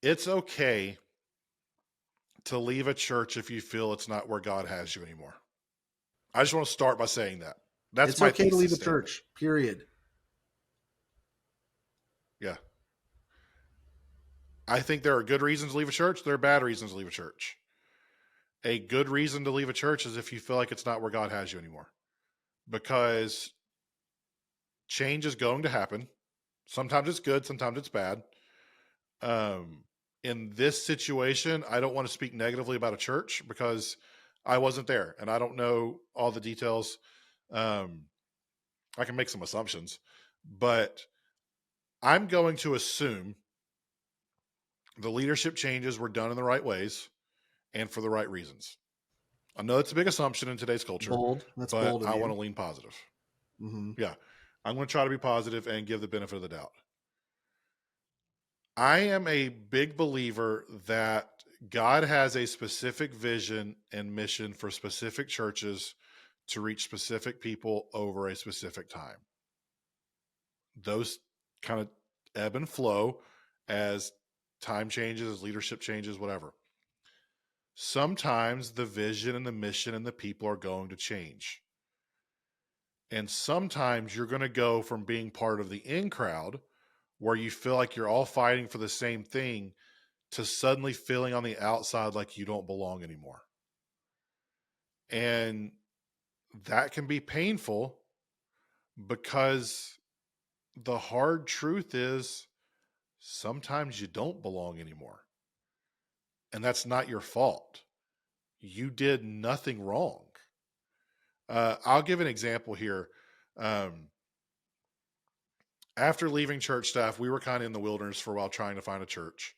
It's okay to leave a church if you feel it's not where God has you anymore. I just want to start by saying that. That's It's my okay to leave thesis a statement. church, period. Yeah. I think there are good reasons to leave a church. There are bad reasons to leave a church. A good reason to leave a church is if you feel like it's not where God has you anymore, because change is going to happen. Sometimes it's good, sometimes it's bad. In this situation, I don't want to speak negatively about a church because I wasn't there and I don't know all the details. Um, I can make some assumptions, but I'm going to assume the leadership changes were done in the right ways and for the right reasons. I know it's a big assumption in today's culture, Bold. That's but bold of I you. want to lean positive. Mm-hmm. Yeah. I'm going to try to be positive and give the benefit of the doubt. I am a big believer that God has a specific vision and mission for specific churches to reach specific people over a specific time. Those kind of ebb and flow as time changes, as leadership changes, whatever. Sometimes the vision and the mission and the people are going to change. And sometimes you're going to go from being part of the in crowd, where you feel like you're all fighting for the same thing, to suddenly feeling on the outside like you don't belong anymore. And that can be painful, because the hard truth is sometimes you don't belong anymore. And that's not your fault. You did nothing wrong. I'll give an example here. Um, After leaving church staff, we were kind of in the wilderness for a while trying to find a church.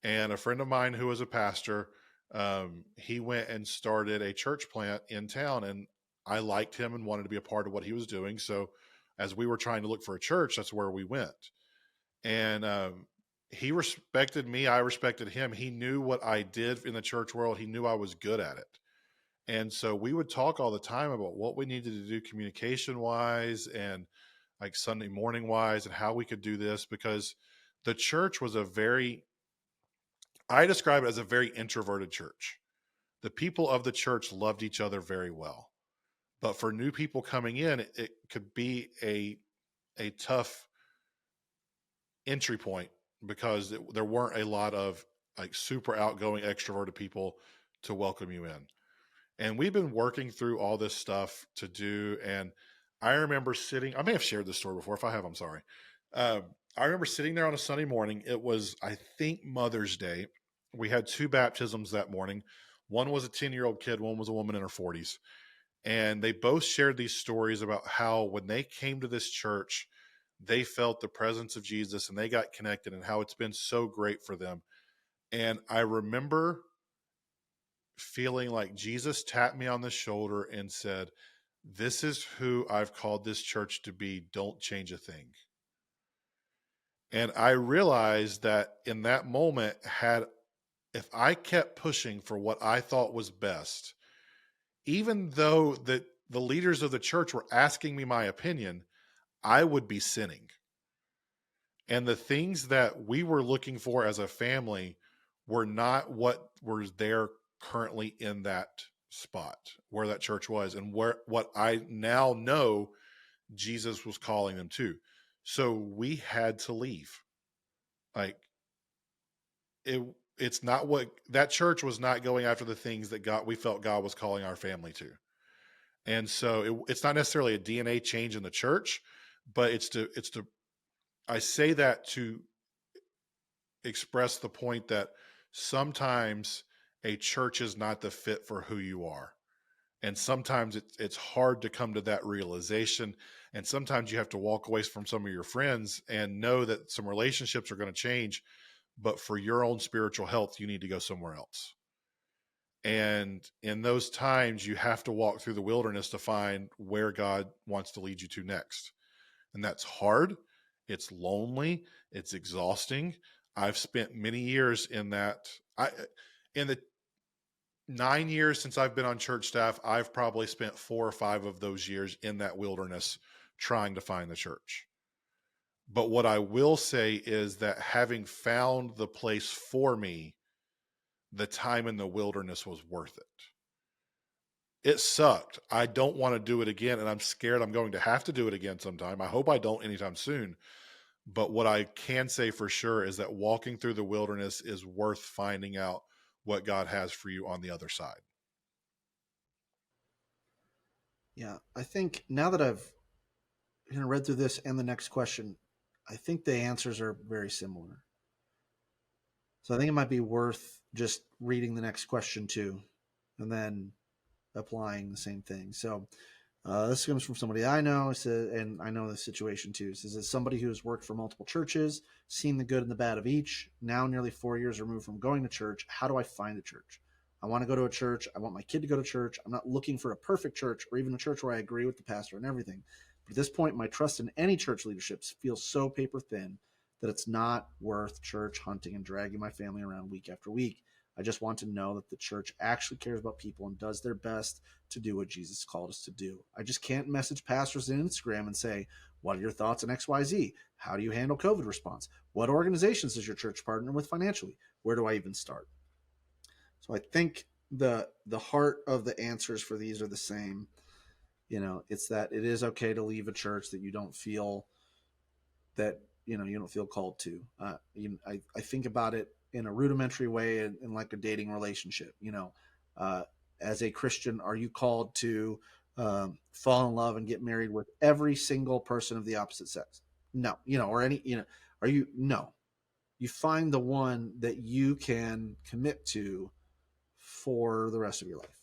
And a friend of mine who was a pastor, he went and started a church plant in town. And I liked him and wanted to be a part of what he was doing. So as we were trying to look for a church, that's where we went. And he respected me. I respected him. He knew what I did in the church world. He knew I was good at it. And so we would talk all the time about what we needed to do communication wise and like Sunday morning wise and how we could do this, because the church was I describe it as a very introverted church. The people of the church loved each other very well. But for new people coming in, it could be a tough entry point, because there weren't a lot of like super outgoing extroverted people to welcome you in. And we've been working through all this stuff to do. And I remember sitting, I may have shared this story before. If I have, I'm sorry. Um, I remember sitting there on a Sunday morning. It was, I think, Mother's Day. We had two baptisms that morning. One was a 10-year-old kid, one was a woman in her 40s. And they both shared these stories about how when they came to this church, they felt the presence of Jesus and they got connected, and how it's been so great for them. And I remember feeling like Jesus tapped me on the shoulder and said, "This is who I've called this church to be. Don't change a thing." And I realized that in that moment, if I kept pushing for what I thought was best, even though the leaders of the church were asking me my opinion, I would be sinning. And the things that we were looking for as a family were not what were there currently in that spot where that church was, and where what I now know Jesus was calling them to. So we had to leave. Like it it's not what that church was not going after the things that we felt God was calling our family to. And so it's not necessarily a DNA change in the church, but it's to I say that to express the point that sometimes a church is not the fit for who you are. And sometimes it's hard to come to that realization. And sometimes you have to walk away from some of your friends and know that some relationships are going to change. But for your own spiritual health, you need to go somewhere else. And in those times, you have to walk through the wilderness to find where God wants to lead you to next. And that's hard. It's lonely. It's exhausting. I've spent many years in that. In the 9 years since I've been on church staff, I've probably spent 4 or 5 of those years in that wilderness trying to find the church. But what I will say is that having found the place for me, the time in the wilderness was worth it. It sucked. I don't want to do it again, and I'm scared I'm going to have to do it again sometime. I hope I don't anytime soon. But what I can say for sure is that walking through the wilderness is worth finding out what God has for you on the other side. Yeah, I think now that I've read through this and the next question, I think the answers are very similar. So I think it might be worth just reading the next question too, and then applying the same thing. So this comes from somebody I know, and I know the situation too. It says, as somebody who has worked for multiple churches, seen the good and the bad of each, now nearly 4 years removed from going to church, how do I find a church? I want to go to a church. I want my kid to go to church. I'm not looking for a perfect church or even a church where I agree with the pastor and everything. But at this point, my trust in any church leadership feels so paper thin that it's not worth church hunting and dragging my family around week after week. I just want to know that the church actually cares about people and does their best to do what Jesus called us to do. I just can't message pastors on Instagram and say, what are your thoughts on XYZ? How do you handle COVID response? What organizations does your church partner with financially? Where do I even start? So I think the heart of the answers for these are the same. It's that it is okay to leave a church that you don't feel that you don't feel called to. I think about it in a rudimentary way in like a dating relationship. Uh, as a Christian, are you called to fall in love and get married with every single person of the opposite sex? No, or any, are you? No, you find the one that you can commit to for the rest of your life.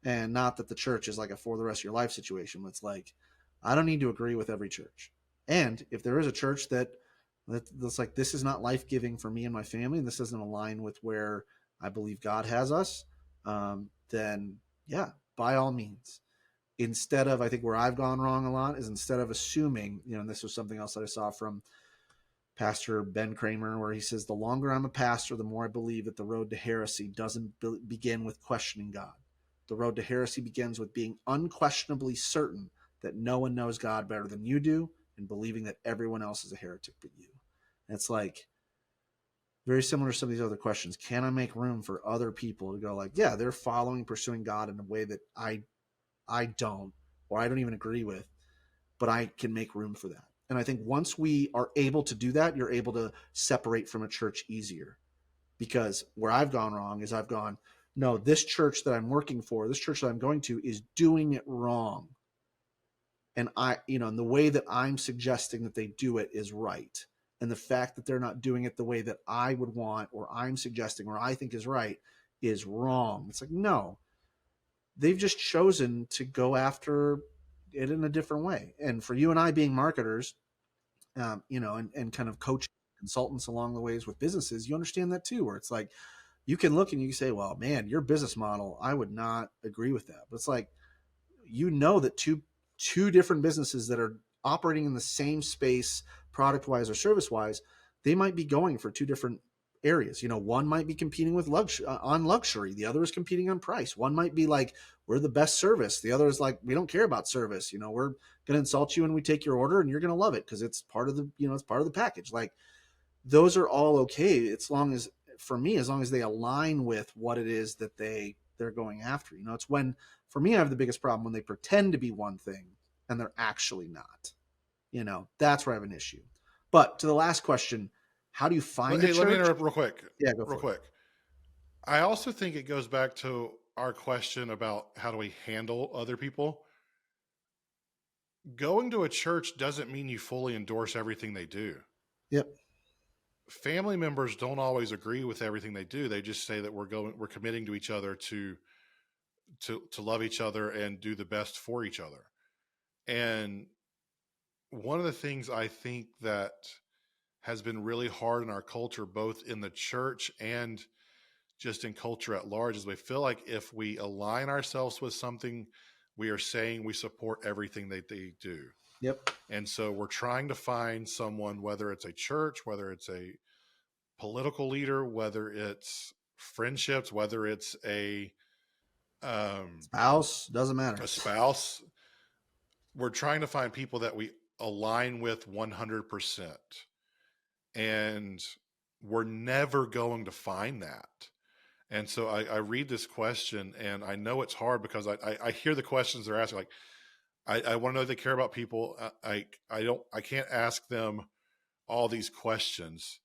And not that the church is like a for the rest of your life situation, but it's like, I don't need to agree with every church. And if there is a church that's like, this is not life giving for me and my family, and this doesn't align with where I believe God has us, then yeah, by all means. Instead of, I think where I've gone wrong a lot is instead of assuming, and this was something else that I saw from Pastor Ben Kramer, where he says, the longer I'm a pastor, the more I believe that the road to heresy doesn't begin with questioning God. The road to heresy begins with being unquestionably certain that no one knows God better than you do and believing that everyone else is a heretic but you. And it's like very similar to some of these other questions. Can I make room for other people to go like, yeah, they're pursuing God in a way that I don't, or I don't even agree with, but I can make room for that. And I think once we are able to do that, you're able to separate from a church easier. Because where I've gone wrong is I've gone, no, this church that I'm working for, this church that I'm going to is doing it wrong. And and the way that I'm suggesting that they do it is right. And the fact that they're not doing it the way that I would want, or I'm suggesting, or I think is right, is wrong. It's like, no, they've just chosen to go after it in a different way. And for you and I being marketers, and kind of coaching consultants along the ways with businesses, you understand that too, where it's like, you can look and you can say, well, man, your business model, I would not agree with that. But it's like, that two different businesses that are operating in the same space, product wise or service wise, they might be going for two different areas. One might be competing with on luxury, the other is competing on price. One might be like, we're the best service, the other is like, we don't care about service. We're going to insult you when we take your order and you're going to love it because it's part of the package. Like, those are all okay as long as, for me, as long as they align with what it is that they're going after. It's when, for me, I have the biggest problem when they pretend to be one thing and they're actually not. That's where I have an issue. But to the last question, how do you find a Hey, let me church? interrupt real quick. Yeah, go Real for it. quick. I also think it goes back to our question about how do we handle other people. Going to a church doesn't mean you fully endorse everything they do. Yep. Family members don't always agree with everything they do. They just say that we're committing to each other to love each other and do the best for each other. And one of the things I think that has been really hard in our culture, both in the church and just in culture at large, is we feel like if we align ourselves with something, we are saying we support everything that they do. Yep. And so we're trying to find someone, whether it's a church, whether it's a political leader, whether it's friendships, whether it's Spouse, doesn't matter. a spouse. We're trying to find people that we align with 100%. And we're never going to find that. And so I read this question and I know it's hard because I hear the questions they're asking. Like, I want to know if they care about people. I can't ask them all these questions.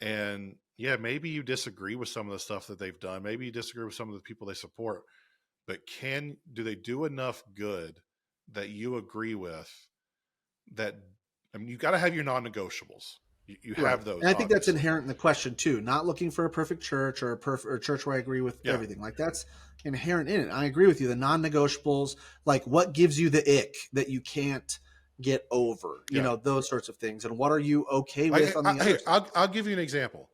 And yeah, maybe you disagree with some of the stuff that they've done. Maybe you disagree with some of the people they support, but do they do enough good that you agree with? That, I mean, you got to have your non-negotiables. You Right. have those, And I think that's obviously. inherent in the question too. Not looking for a perfect church or a church where I agree with Yeah. everything. Like, that's inherent in it. I agree with you. The non-negotiables, like what gives you the ick that you can't get over, Yeah. those sorts of things. And what are you okay Like, with on the other side? I'll give you an example.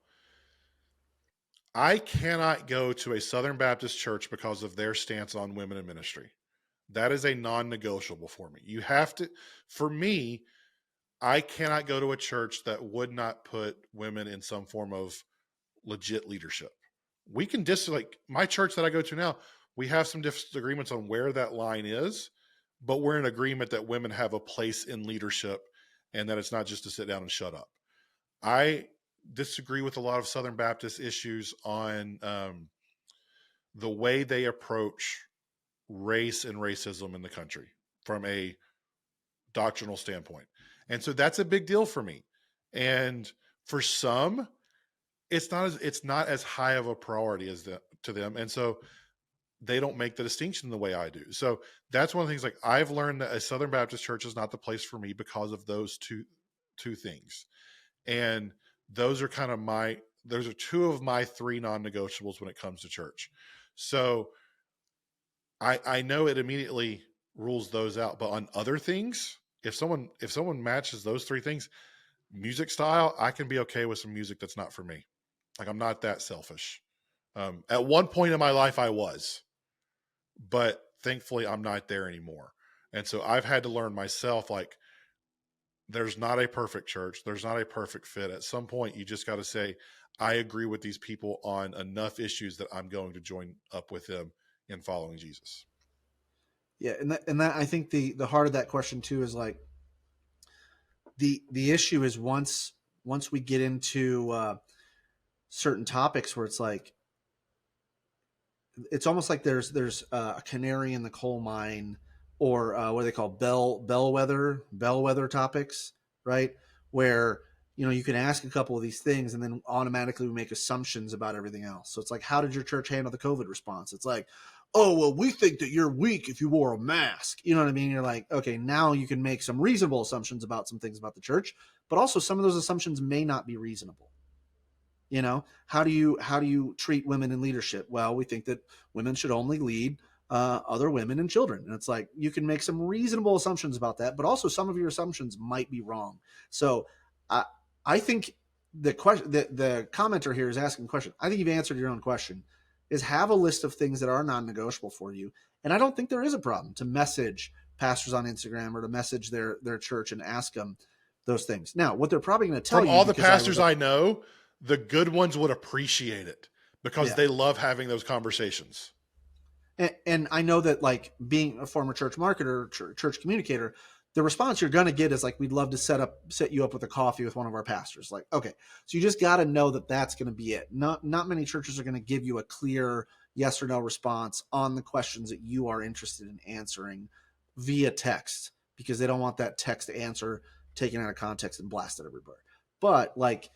I cannot go to a Southern Baptist church because of their stance on women in ministry. That is a non-negotiable for me. You have to, for me, I cannot go to a church that would not put women in some form of legit leadership. We can like my church that I go to now, we have some disagreements on where that line is, but we're in agreement that women have a place in leadership and that it's not just to sit down and shut up. I disagree with a lot of Southern Baptist issues on the way they approach race and racism in the country from a doctrinal standpoint. And so that's a big deal for me. And for some, it's not as high of a priority to them. And so they don't make the distinction the way I do. So that's one of the things, like, I've learned that a Southern Baptist church is not the place for me because of those two things. And those are those are two of my three non-negotiables when it comes to church. So I know it immediately rules those out, but on other things, if someone matches those three things, music style, I can be okay with some music that's not for me. Like, I'm not that selfish. At one point in my life I was, but thankfully I'm not there anymore. And so I've had to learn myself, like, there's not a perfect church. There's not a perfect fit. At some point, you just got to say, I agree with these people on enough issues that I'm going to join up with them in following Jesus. Yeah, and that I think the heart of that question too is like the issue is once we get into certain topics where it's like it's almost like there's a canary in the coal mine, or what do they call bellwether topics, right? Where you can ask a couple of these things and then automatically we make assumptions about everything else. So it's like, how did your church handle the COVID response? It's like, oh well, we think that you're weak if you wore a mask. You know what I mean? You're like, okay, now you can make some reasonable assumptions about some things about the church, but also some of those assumptions may not be reasonable. How do you treat women in leadership? Well, we think that women should only lead other women and children. And it's like, you can make some reasonable assumptions about that, but also some of your assumptions might be wrong. So I think the commenter here is asking a question. I think you've answered your own question, is have a list of things that are non-negotiable for you. And I don't think there is a problem to message pastors on Instagram or to message their church and ask them those things. Now, what they're probably going to tell From you, all the pastors I know, the good ones would appreciate it because they love having those conversations. And I know that, like, being a former church marketer, church communicator, the response you're going to get is like, we'd love to set you up with a coffee with one of our pastors. Like, okay, so you just got to know that that's going to be it. Not many churches are going to give you a clear yes or no response on the questions that you are interested in answering via text, because they don't want that text answer taken out of context and blasted everywhere. But like,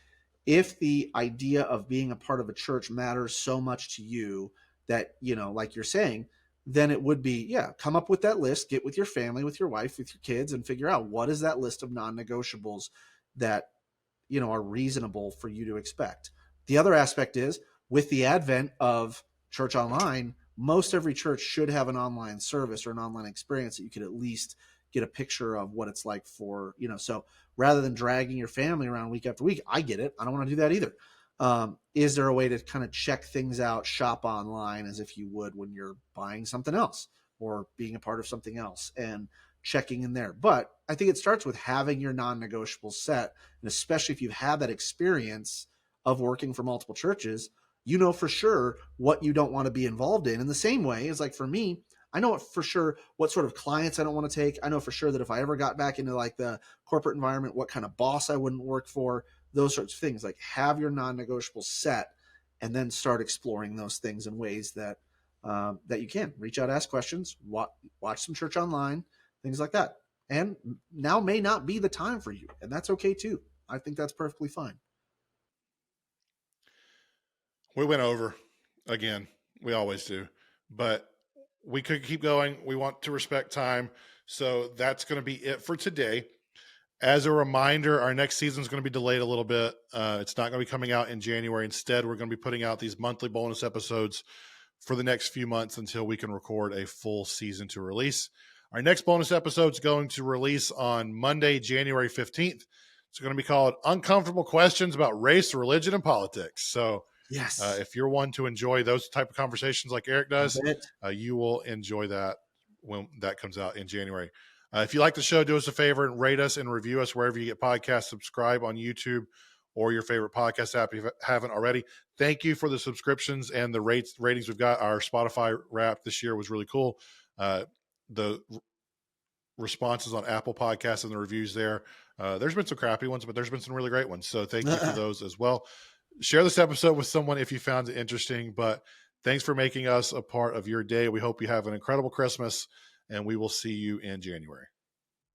if the idea of being a part of a church matters so much to you that, like you're saying, then it would be, come up with that list, get with your family, with your wife, with your kids, and figure out what is that list of non-negotiables that, are reasonable for you to expect. The other aspect is, with the advent of church online, most every church should have an online service or an online experience that you could at least get a picture of what it's like for, so rather than dragging your family around week after week, I get it. I don't want to do that either. Is there a way to kind of check things out, shop online as if you would when you're buying something else or being a part of something else, and checking in there? But I think it starts with having your non-negotiables set. And especially if you've had that experience of working for multiple churches, for sure what you don't want to be involved in the same way as, like, for me, I know for sure what sort of clients I don't want to take. I know for sure that if I ever got back into like the corporate environment, what kind of boss I wouldn't work for, those sorts of things. Like, have your non-negotiables set and then start exploring those things in ways that that you can reach out, ask questions, watch some church online, things like that. And now may not be the time for you, and that's okay too. I think that's perfectly fine. We went over again. We always do, but we could keep going. We want to respect time. So that's going to be it for today. As a reminder, our next season is going to be delayed a little bit. It's not going to be coming out in January. Instead, we're going to be putting out these monthly bonus episodes for the next few months until we can record a full season to release. Our next bonus episode is going to release on Monday, January 15th. It's going to be called Uncomfortable Questions About Race, Religion, and Politics. So yes, if you're one to enjoy those type of conversations like Eric does, you will enjoy that when that comes out in January. If you like the show, do us a favor and rate us and review us wherever you get podcasts. Subscribe on YouTube or your favorite podcast app if you haven't already. Thank you for the subscriptions and the ratings we've got. Our Spotify wrap this year was really cool. The responses on Apple Podcasts and the reviews there. There's been some crappy ones, but there's been some really great ones. So thank you for those as well. Share this episode with someone if you found it interesting. But Thanks for making us a part of your day. We hope you have an incredible Christmas, and we will see you in January.